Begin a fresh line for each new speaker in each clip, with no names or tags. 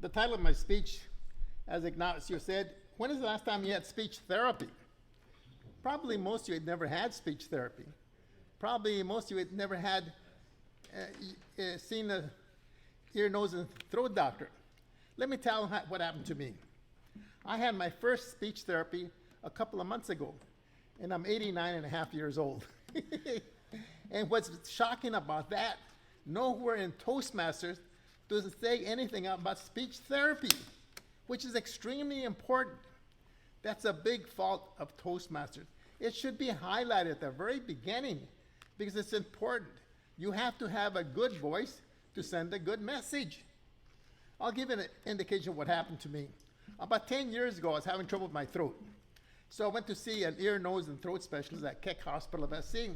The title of my speech, as Ignacio said, when is the last time you had speech therapy? Probably most of you had never had speech therapy. Probably most of you had never had seen a ear, nose, and throat doctor. Let me tell you what happened to me. I had my first speech therapy a couple of months ago, and I'm 89 and a half years old. And what's shocking about that, nowhere in Toastmasters does it say anything about speech therapy, which is extremely important. That's a big fault of Toastmasters. It should be highlighted at the very beginning because it's important. You have to have a good voice to send a good message. I'll give you an indication of what happened to me. About 10 years ago, I was having trouble with my throat. So I went to see an ear, nose, and throat specialist at Keck Hospital of SC.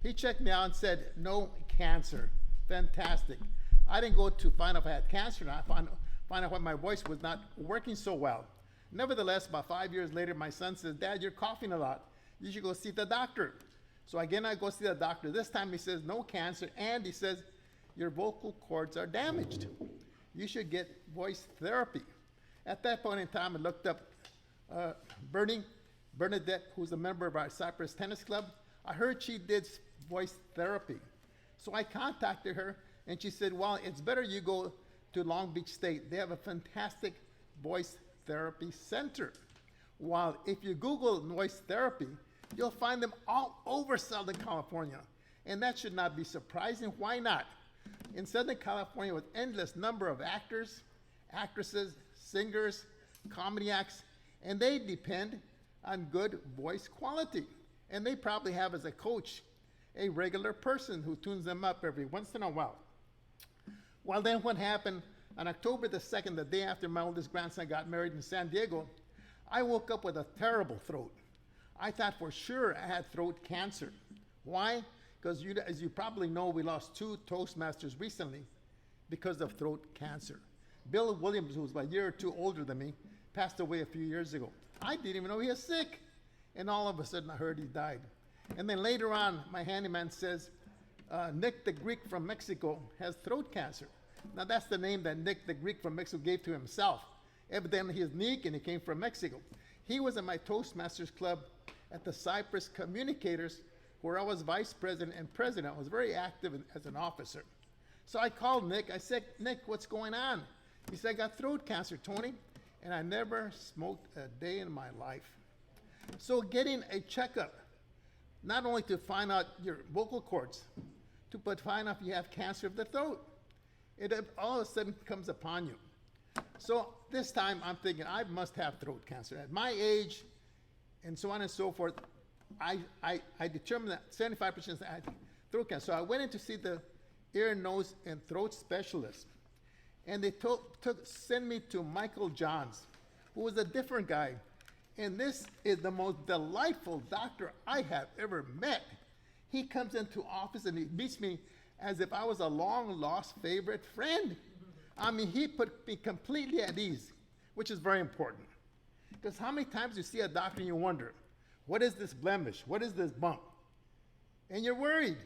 He checked me out and said, no cancer. Fantastic. I didn't go to find out if I had cancer or not, find out why my voice was not working so well. Nevertheless, about 5 years later, my son says, Dad, you're coughing a lot. You should go see the doctor. So again, I go see the doctor. This time he says, no cancer, and he says, your vocal cords are damaged. You should get voice therapy. At that point in time, I looked up Bernadette, who's a member of our Cypress Tennis Club. I heard she did voice therapy. So I contacted her, and she said, well, it's better you go to Long Beach State. They have a fantastic voice therapy center. While if you Google voice therapy, you'll find them all over Southern California. And that should not be surprising. Why not? In Southern California, with endless number of actors, actresses, singers, comedy acts, and they depend on good voice quality. And they probably have as a coach a regular person who tunes them up every once in a while. Well, then what happened on October the 2nd, the day after my oldest grandson got married in San Diego, I woke up with a terrible throat. I thought for sure I had throat cancer. Why? Because as you probably know, we lost 2 Toastmasters recently because of throat cancer. Bill Williams, who was about a year or 2 older than me, passed away a few years ago. I didn't even know he was sick. And all of a sudden I heard he died. And then later on, my handyman says, Nick the Greek from Mexico has throat cancer. Now that's the name that Nick the Greek from Mexico gave to himself. Evidently he is Nick and he came from Mexico. He was in my Toastmasters club at the Cypress Communicators, where I was vice president and president. I was very active as an officer. So I called Nick. I said, Nick, what's going on? He said, I got throat cancer, Tony, and I never smoked a day in my life. So getting a checkup, not only to find out your vocal cords, but find out if you have cancer of the throat. It all of a sudden comes upon you. So this time I'm thinking I must have throat cancer. At my age, and so on and so forth, I determined that 75% I had throat cancer. So I went in to see the ear, nose, and throat specialist. And they sent me to Michael Johns, who was a different guy. And this is the most delightful doctor I have ever met. He comes into office and he meets me as if I was a long-lost favorite friend. I mean, he put me completely at ease, which is very important. Because how many times you see a doctor and you wonder, what is this blemish? What is this bump? And you're worried.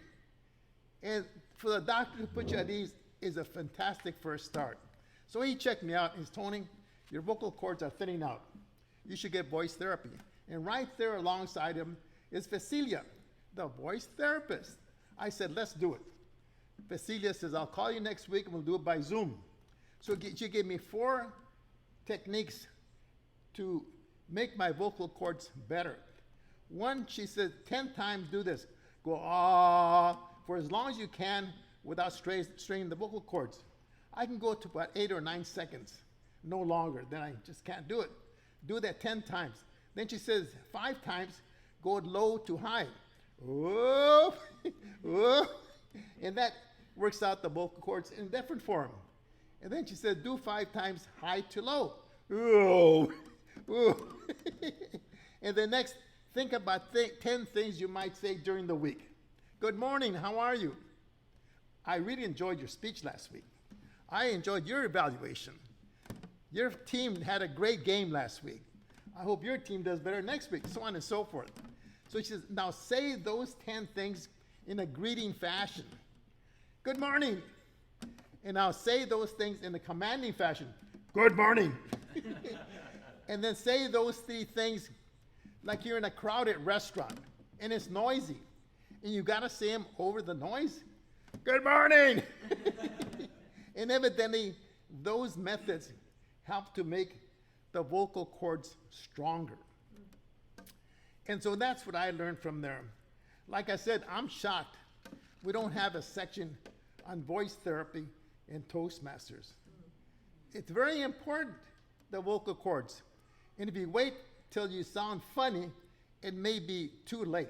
And for the doctor to put you at ease is a fantastic first start. So he checked me out and he's, Tony, your vocal cords are thinning out. You should get voice therapy. And right there alongside him is Vasilia, the voice therapist. I said, let's do it. Vasilia says, I'll call you next week and we'll do it by Zoom. So she gave me 4 techniques to make my vocal cords better. One, she said, 10 times do this. Go, ah, for as long as you can without straining the vocal cords. I can go to about 8 or 9 seconds, no longer. Then I just can't do it. Do that 10 times. Then she says 5 times, go low to high. Whoa, whoa. And that works out the vocal cords in different form. And then she said, do 5 times high to low. Whoa, whoa. And then next, think about 10 things you might say during the week. Good morning, how are you? I really enjoyed your speech last week. I enjoyed your evaluation. Your team had a great game last week. I hope your team does better next week, so on and so forth. So she says, now say those 10 things in a greeting fashion. Good morning. And now say those things in a commanding fashion. good morning. And then say those three things like you're in a crowded restaurant and it's noisy. And you gotta say them over the noise. Good morning. And evidently, those methods help to make the vocal cords stronger. And so that's what I learned from there. Like I said, I'm shocked we don't have a section on voice therapy in Toastmasters. It's very important, the vocal cords. And if you wait till you sound funny, it may be too late.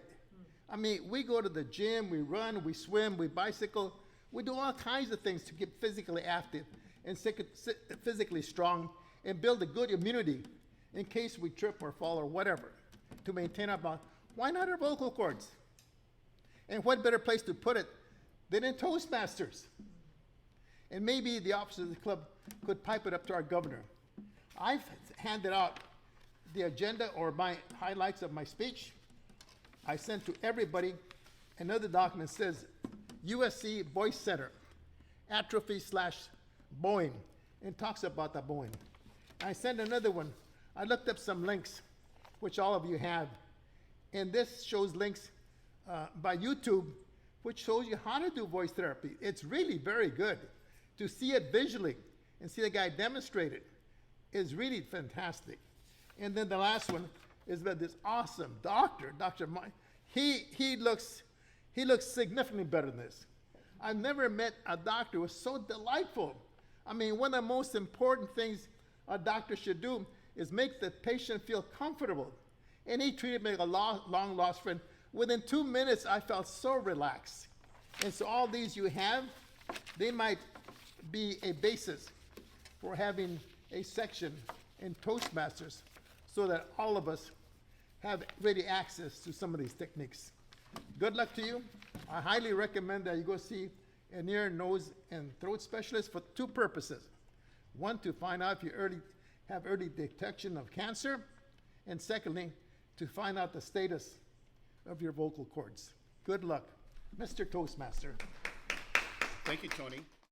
I mean, we go to the gym, we run, we swim, we bicycle, we do all kinds of things to get physically active and physically strong and build a good immunity in case we trip or fall or whatever to maintain our bond. Why not our vocal cords? And what better place to put it than in Toastmasters? And maybe the officers of the club could pipe it up to our governor. I've handed out the agenda or my highlights of my speech. I sent to everybody another document that says USC Voice Center, atrophy/Boeing, and talks about the Boeing. I sent another one. I looked up some links, which all of you have, and this shows links by YouTube, which shows you how to do voice therapy. It's really very good. To see it visually and see the guy demonstrate it is really fantastic. And then the last one is about this awesome doctor, Dr. Mike. He looks significantly better than this. I've never met a doctor who was so delightful. I mean, one of the most important things a doctor should do is make the patient feel comfortable. And he treated me like a long lost friend. Within 2 minutes, I felt so relaxed. And so all these you have, they might be a basis for having a section in Toastmasters so that all of us have ready access to some of these techniques. Good luck to you. I highly recommend that you go see an ear, nose, and throat specialist for two purposes. One, to find out if you have early detection of cancer, and secondly, to find out the status of your vocal cords. Good luck, Mr. Toastmaster.
Thank you, Tony.